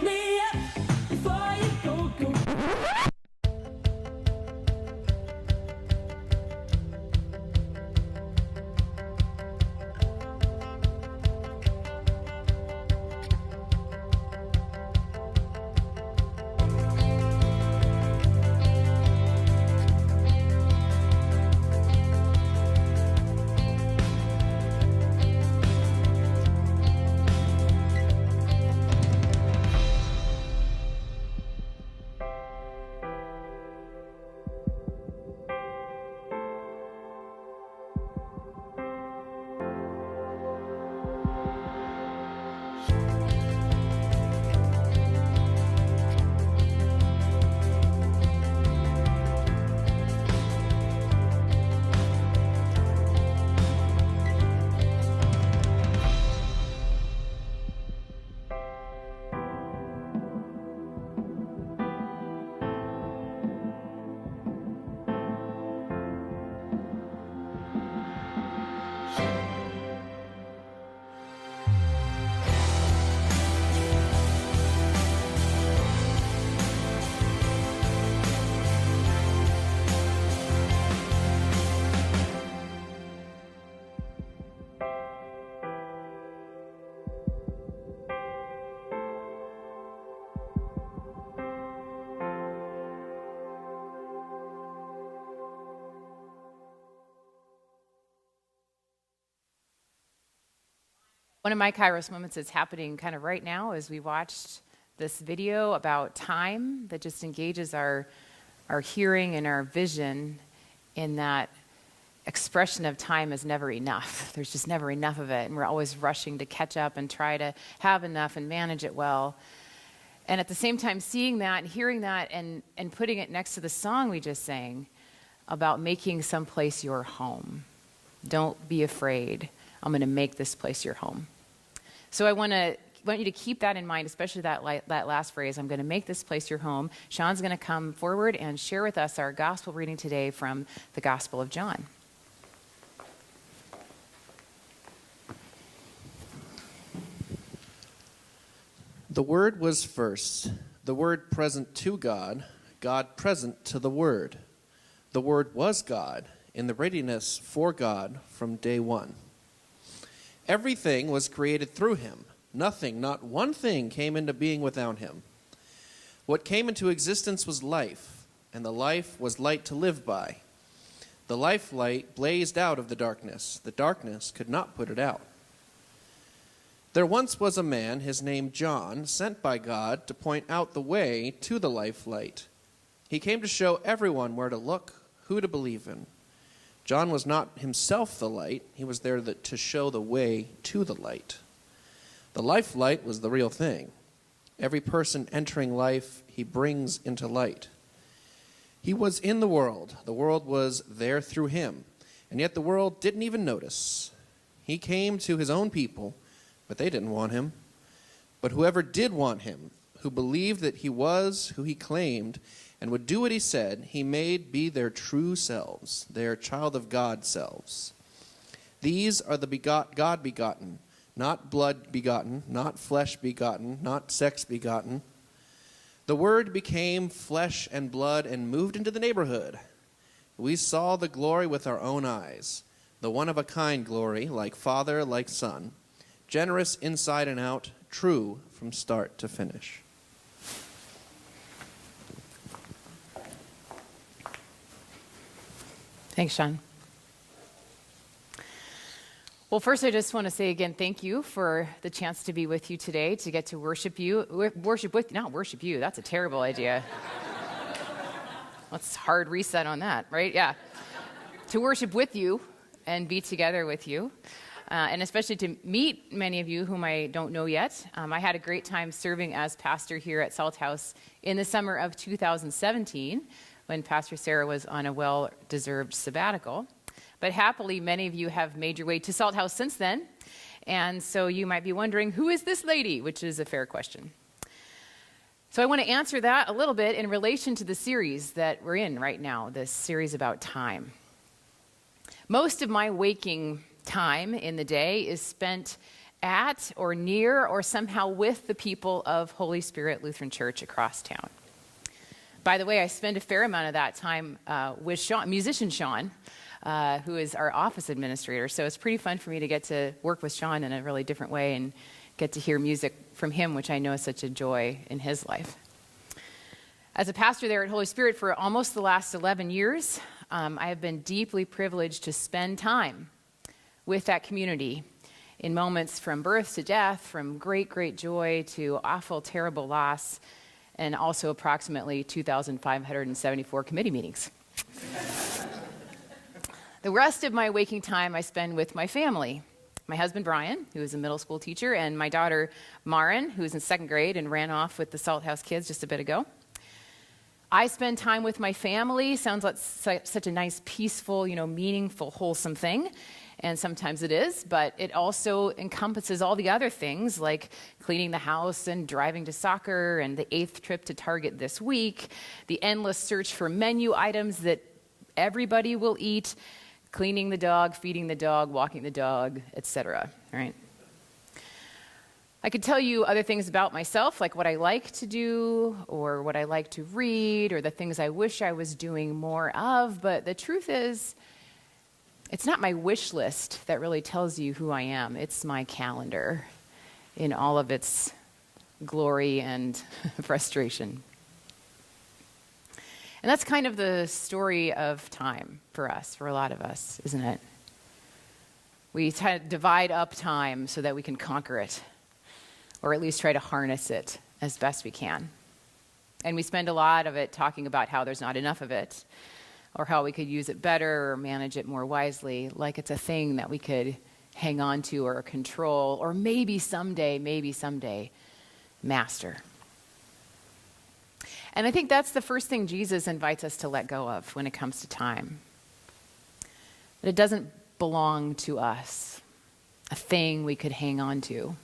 me up before you go. One of my Kairos moments is happening kind of right now as we watched this video about time that just engages our hearing and our vision in that expression of time is never enough. There's just never enough of it, and we're always rushing to catch up and try to have enough and manage it well. And at the same time, seeing that and hearing that and putting it next to the song we just sang about making someplace your home. Don't be afraid. I'm going to make this place your home. So I want you to keep that in mind, especially that last phrase, I'm going to make this place your home. Sean's going to come forward and share with us our gospel reading today from the Gospel of John. The Word was first, the Word present to God, God present to the Word. The Word was God, in the readiness for God from day one. Everything was created through him. Nothing, not one thing, came into being without him. What came into existence was life, and the life was light to live by. The life light blazed out of the darkness. The darkness could not put it out. There once was a man, his name John, sent by God to point out the way to the life light. He came to show everyone where to look, who to believe in. John was not himself the light. He was there to show the way to the light. The life light was the real thing. Every person entering life, he brings into light. He was in the world. The world was there through him. And yet the world didn't even notice. He came to his own people, but they didn't want him. But whoever did want him, who believed that he was who he claimed, and would do what he said, he made be their true selves, their child of God selves. These are the God begotten, not blood begotten, not flesh begotten, not sex begotten. The Word became flesh and blood and moved into the neighborhood. We saw the glory with our own eyes, the one-of-a-kind glory, like Father, like Son, generous inside and out, true from start to finish. Thanks, Sean. Well, first, I just want to say again, thank you for the chance to be with you today, to get to worship you. Not worship you, that's a terrible idea. Let's hard reset on that, right? Yeah. To worship with you and be together with you. And especially to meet many of you whom I don't know yet. I had a great time serving as pastor here at Salt House in the summer of 2017 when Pastor Sarah was on a well-deserved sabbatical. But happily, many of you have made your way to Salt House since then. And so you might be wondering, who is this lady? Which is a fair question. So I want to answer that a little bit in relation to the series that we're in right now, this series about time. Most of my waking time in the day is spent at or near or somehow with the people of Holy Spirit Lutheran Church across town. By the way, I spend a fair amount of that time with Sean, musician Sean, who is our office administrator. So it's pretty fun for me to get to work with Sean in a really different way and get to hear music from him, which I know is such a joy in his life. As a pastor there at Holy Spirit for almost the last 11 years, I have been deeply privileged to spend time with that community in moments from birth to death, from great, great joy to awful, terrible loss, and also approximately 2,574 committee meetings. The rest of my waking time I spend with my family. My husband, Brian, who is a middle school teacher, and my daughter, Maren, who is in second grade and ran off with the Salt House kids just a bit ago. I spend time with my family. Sounds like such a nice, peaceful, meaningful, wholesome thing. And sometimes it is, but it also encompasses all the other things like cleaning the house and driving to soccer and the 8th trip to Target this week, the endless search for menu items that everybody will eat, cleaning the dog, feeding the dog, walking the dog, etc. Right? I could tell you other things about myself, like what I like to do or what I like to read or the things I wish I was doing more of, but the truth is, it's not my wish list that really tells you who I am. It's my calendar in all of its glory and frustration. And that's kind of the story of time for us, for a lot of us, isn't it? We try to divide up time so that we can conquer it, or at least try to harness it as best we can. And we spend a lot of it talking about how there's not enough of it, or how we could use it better or manage it more wisely, like it's a thing that we could hang on to or control, or maybe someday master. And I think that's the first thing Jesus invites us to let go of when it comes to time. That it doesn't belong to us, a thing we could hang on to,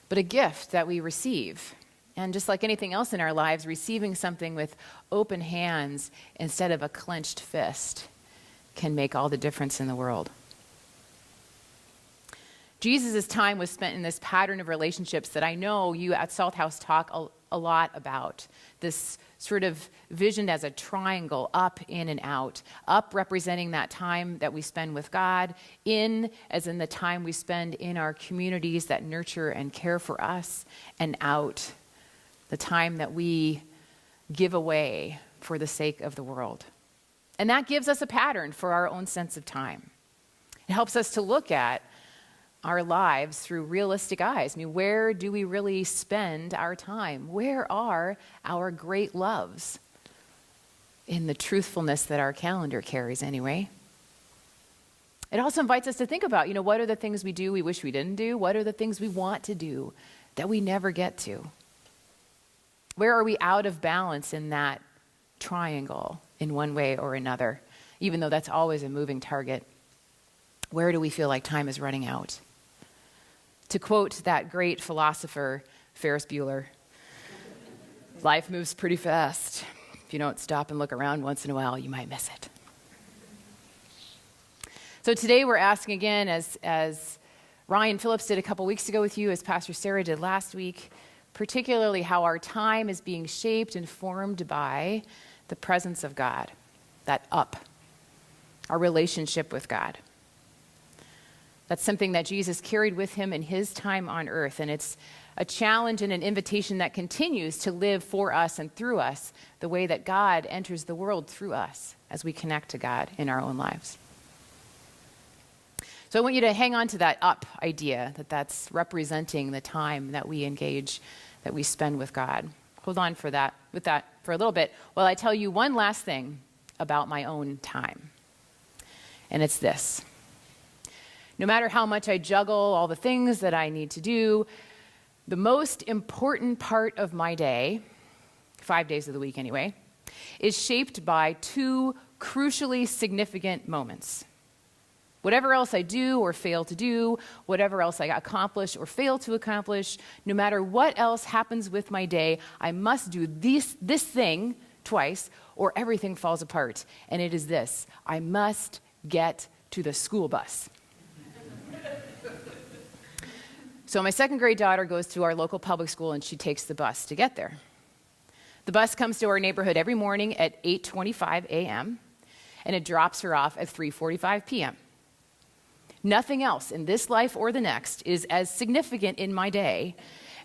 but a gift that we receive. And just like anything else in our lives, receiving something with open hands instead of a clenched fist can make all the difference in the world. Jesus' time was spent in this pattern of relationships that I know you at Salt House talk a lot about. This sort of vision as a triangle, up, in, and out. Up representing that time that we spend with God. In, as in the time we spend in our communities that nurture and care for us. And out, the time that we give away for the sake of the world. And that gives us a pattern for our own sense of time. It helps us to look at our lives through realistic eyes. I mean, where do we really spend our time? Where are our great loves? In the truthfulness that our calendar carries anyway. It also invites us to think about, what are the things we do we wish we didn't do? What are the things we want to do that we never get to? Where are we out of balance in that triangle in one way or another? Even though that's always a moving target. Where do we feel like time is running out? To quote that great philosopher, Ferris Bueller, life moves pretty fast. If you don't stop and look around once in a while, you might miss it. So today we're asking again, as Ryan Phillips did a couple weeks ago with you, as Pastor Sarah did last week, particularly how our time is being shaped and formed by the presence of God, that up, our relationship with God. That's something that Jesus carried with him in his time on earth, and it's a challenge and an invitation that continues to live for us and through us the way that God enters the world through us as we connect to God in our own lives. So I want you to hang on to that up idea, that's representing the time that we engage, that we spend with God. Hold on with that for a little bit while I tell you one last thing about my own time. And it's this. No matter how much I juggle all the things that I need to do, the most important part of my day, 5 days of the week anyway, is shaped by two crucially significant moments. Whatever else I do or fail to do, whatever else I accomplish or fail to accomplish, no matter what else happens with my day, I must do this thing twice or everything falls apart. And it is this: I must get to the school bus. So my second grade daughter goes to our local public school and she takes the bus to get there. The bus comes to our neighborhood every morning at 8:25 a.m. and it drops her off at 3:45 p.m. Nothing else in this life or the next is as significant in my day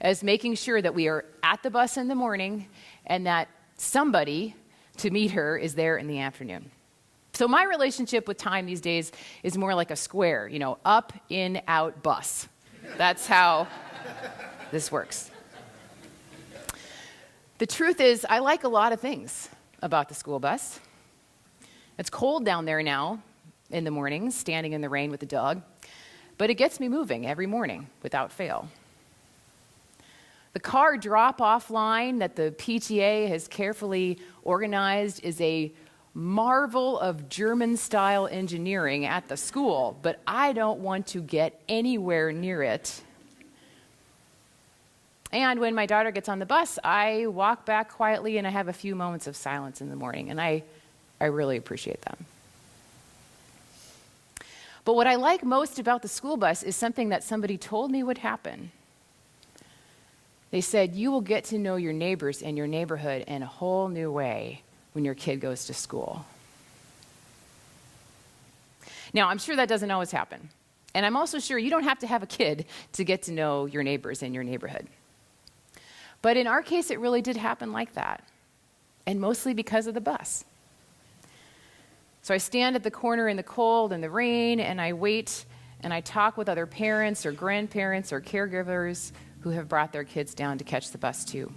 as making sure that we are at the bus in the morning and that somebody to meet her is there in the afternoon. So my relationship with time these days is more like a square, up, in, out, bus. That's how this works. The truth is, I like a lot of things about the school bus. It's cold down there now in the mornings, standing in the rain with the dog, but it gets me moving every morning without fail. The car drop-off line that the PTA has carefully organized is a marvel of German-style engineering at the school, but I don't want to get anywhere near it. And when my daughter gets on the bus, I walk back quietly and I have a few moments of silence in the morning, and I really appreciate them. But what I like most about the school bus is something that somebody told me would happen. They said, you will get to know your neighbors and your neighborhood in a whole new way when your kid goes to school. Now, I'm sure that doesn't always happen. And I'm also sure you don't have to have a kid to get to know your neighbors in your neighborhood. But in our case, it really did happen like that, and mostly because of the bus. So I stand at the corner in the cold and the rain, and I wait, and I talk with other parents or grandparents or caregivers who have brought their kids down to catch the bus too.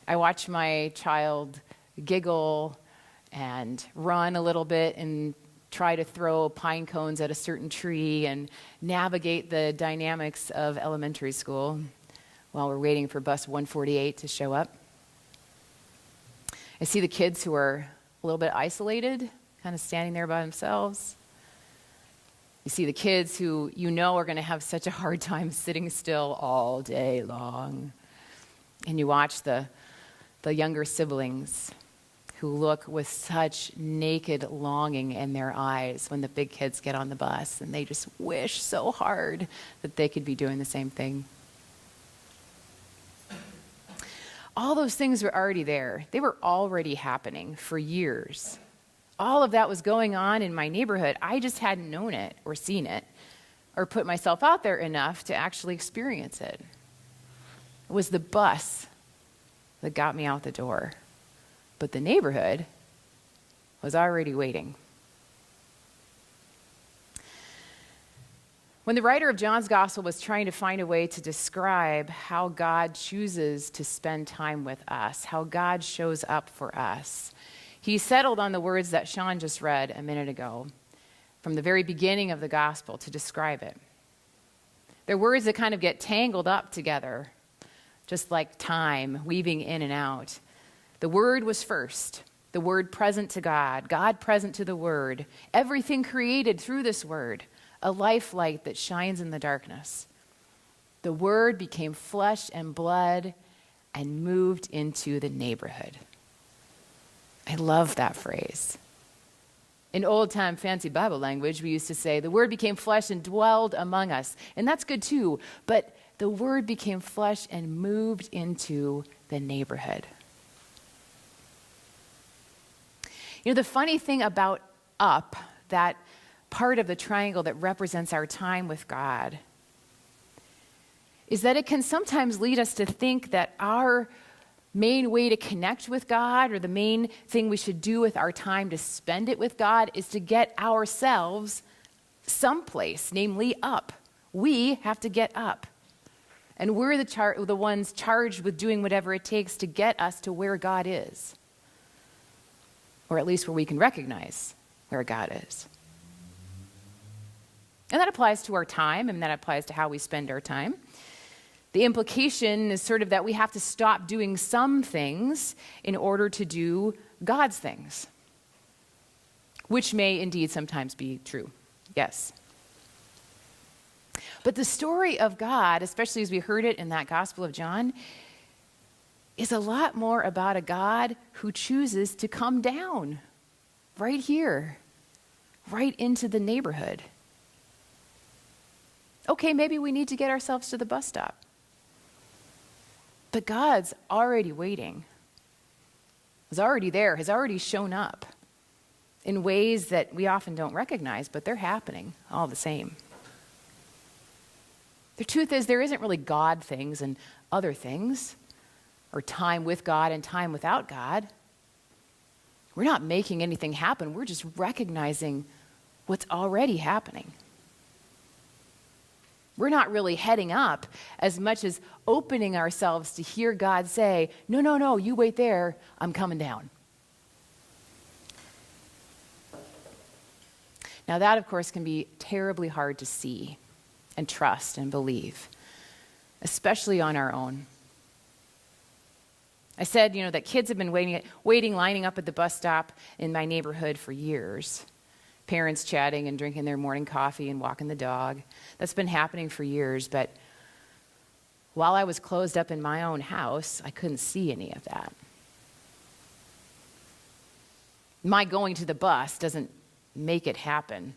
I watch my child giggle and run a little bit and try to throw pine cones at a certain tree and navigate the dynamics of elementary school while we're waiting for bus 148 to show up. I see the kids who are a little bit isolated, kind of standing there by themselves. You see the kids who are going to have such a hard time sitting still all day long. And you watch the younger siblings who look with such naked longing in their eyes when the big kids get on the bus, and they just wish so hard that they could be doing the same thing. All those things were already there. They were already happening for years. All of that was going on in my neighborhood. I just hadn't known it or seen it or put myself out there enough to actually experience it. It was the bus that got me out the door. But the neighborhood was already waiting. When the writer of John's Gospel was trying to find a way to describe how God chooses to spend time with us, how God shows up for us, he settled on the words that Sean just read a minute ago from the very beginning of the Gospel to describe it. They're words that kind of get tangled up together, just like time, weaving in and out. The Word was first, the Word present to God, God present to the Word, everything created through this Word, a life light that shines in the darkness. The Word became flesh and blood and moved into the neighborhood. I love that phrase. In old-time fancy Bible language, we used to say, the Word became flesh and dwelled among us. And that's good too, but the Word became flesh and moved into the neighborhood. The funny thing about up, that part of the triangle that represents our time with God, is that it can sometimes lead us to think that our main way to connect with God, or the main thing we should do with our time to spend it with God, is to get ourselves someplace, namely up. We have to get up. And we're the ones charged with doing whatever it takes to get us to where God is. Or at least where we can recognize where God is. And that applies to our time, and that applies to how we spend our time. The implication is sort of that we have to stop doing some things in order to do God's things, which may indeed sometimes be true, yes. But the story of God, especially as we heard it in that Gospel of John, is a lot more about a God who chooses to come down right here, right into the neighborhood. Okay, maybe we need to get ourselves to the bus stop. But God's already waiting. Is already there, has already shown up in ways that we often don't recognize, but they're happening all the same. The truth is, there isn't really God things and other things, or time with God and time without God. We're not making anything happen. We're just recognizing what's already happening. We're not really heading up as much as opening ourselves to hear God say, no, no, no, you wait there, I'm coming down. Now that, of course, can be terribly hard to see and trust and believe, especially on our own. I said, that kids have been waiting, lining up at the bus stop in my neighborhood for years. Parents chatting and drinking their morning coffee and walking the dog. That's been happening for years, but while I was closed up in my own house, I couldn't see any of that. My going to the bus doesn't make it happen.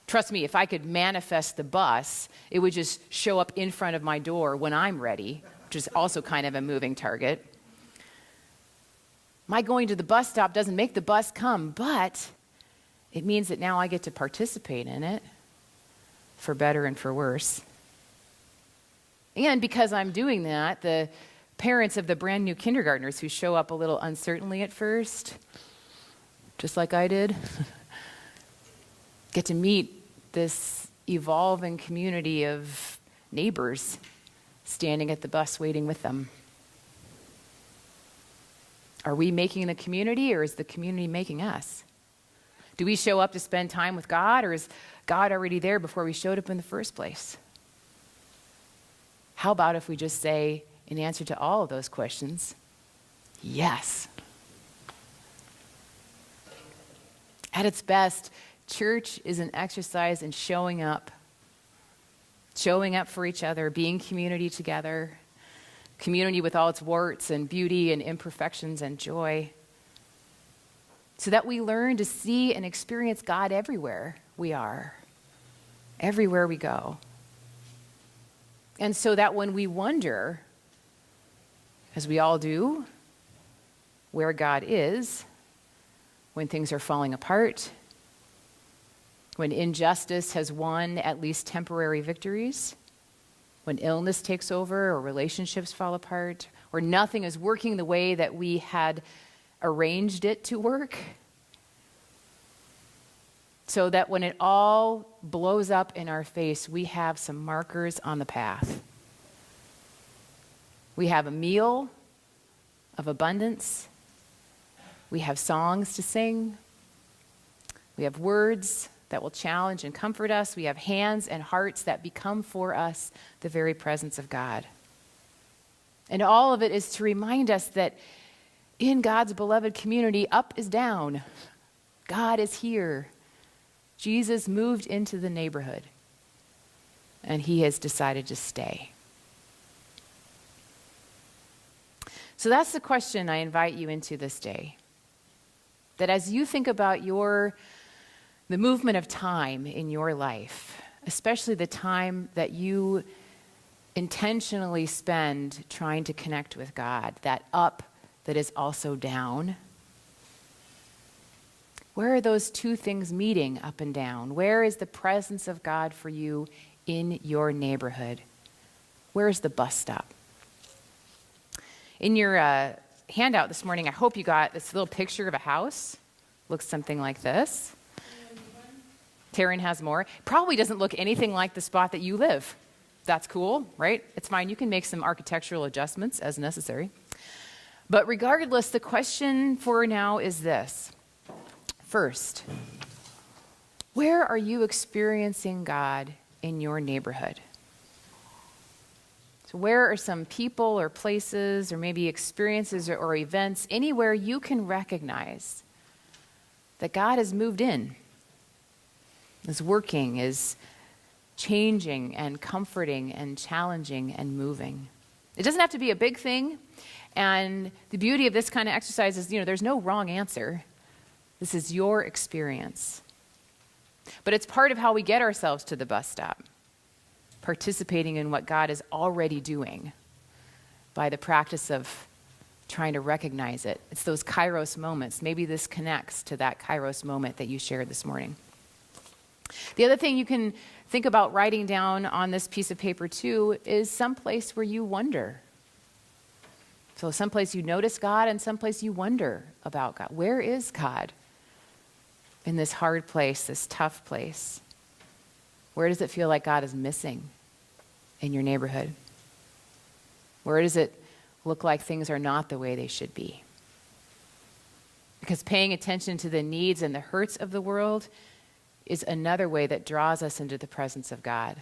Trust me, if I could manifest the bus, it would just show up in front of my door when I'm ready, which is also kind of a moving target. My going to the bus stop doesn't make the bus come, but it means that now I get to participate in it, for better and for worse. And because I'm doing that, the parents of the brand new kindergartners who show up a little uncertainly at first, just like I did, get to meet this evolving community of neighbors standing at the bus waiting with them. Are we making the community, or is the community making us? Do we show up to spend time with God, or is God already there before we showed up in the first place? How about if we just say, in answer to all of those questions, yes. At its best, church is an exercise in showing up for each other, being community together, community with all its warts and beauty and imperfections and joy, so that we learn to see and experience God everywhere we are, everywhere we go. And so that when we wonder, as we all do, where God is, when things are falling apart, when injustice has won at least temporary victories, when illness takes over or relationships fall apart, or nothing is working the way that we had arranged it to work, so that when it all blows up in our face, we have some markers on the path. We have a meal of abundance. We have songs to sing. We have words that will challenge and comfort us. We have hands and hearts that become for us the very presence of God. And all of it is to remind us that in God's beloved community, up is down. God is here. Jesus moved into the neighborhood, and he has decided to stay. So that's the question I invite you into this day. That as you think about the movement of time in your life, especially the time that you intentionally spend trying to connect with God, that up that is also down, where are those two things meeting, up and down? Where is the presence of God for you in your neighborhood? Where is the bus stop? In your handout this morning, I hope you got this little picture of a house. Looks something like this. Taryn has more. Probably doesn't look anything like the spot that you live. That's cool, right? It's fine. You can make some architectural adjustments as necessary. But regardless, the question for now is this. First, where are you experiencing God in your neighborhood? So where are some people or places or maybe experiences or events anywhere you can recognize that God has moved in, is working, is changing and comforting and challenging and moving? It doesn't have to be a big thing. And the beauty of this kind of exercise is, there's no wrong answer. This is your experience. But it's part of how we get ourselves to the bus stop. participating in what God is already doing by the practice of trying to recognize it. It's those kairos moments. Maybe this connects to that kairos moment that you shared this morning. The other thing you can think about writing down on this piece of paper too is someplace where you wonder. So someplace you notice God and someplace you wonder about God. Where is God in this hard place, this tough place? Where does it feel like God is missing in your neighborhood? Where does it look like things are not the way they should be? Because paying attention to the needs and the hurts of the world is another way that draws us into the presence of God.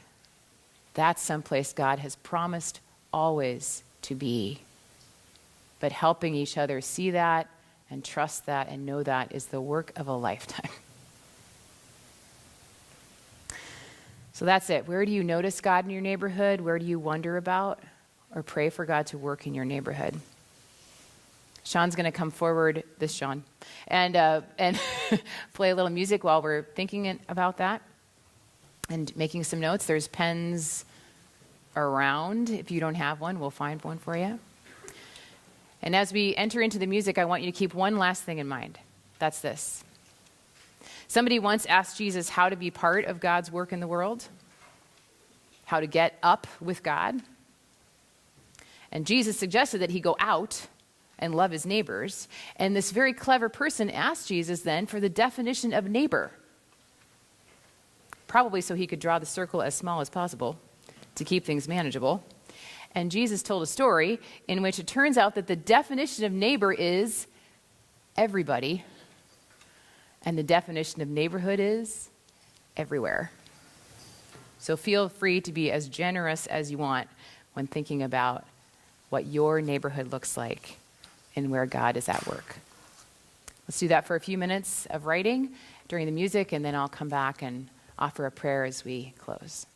That's someplace God has promised always to be. But helping each other see that and trust that and know that is the work of a lifetime. So that's it. Where do you notice God in your neighborhood? Where do you wonder about or pray for God to work in your neighborhood? Sean's going to come forward, this Sean, and play a little music while we're thinking about that and making some notes. There's pens around. If you don't have one, we'll find one for you. And as we enter into the music, I want you to keep one last thing in mind. That's this. Somebody once asked Jesus how to be part of God's work in the world, how to get up with God. And Jesus suggested that he go out and love his neighbors. And this very clever person asked Jesus then for the definition of neighbor, probably so he could draw the circle as small as possible to keep things manageable. And Jesus told a story in which it turns out that the definition of neighbor is everybody, and the definition of neighborhood is everywhere. So feel free to be as generous as you want when thinking about what your neighborhood looks like and where God is at work. Let's do that for a few minutes of writing during the music, and then I'll come back and offer a prayer as we close.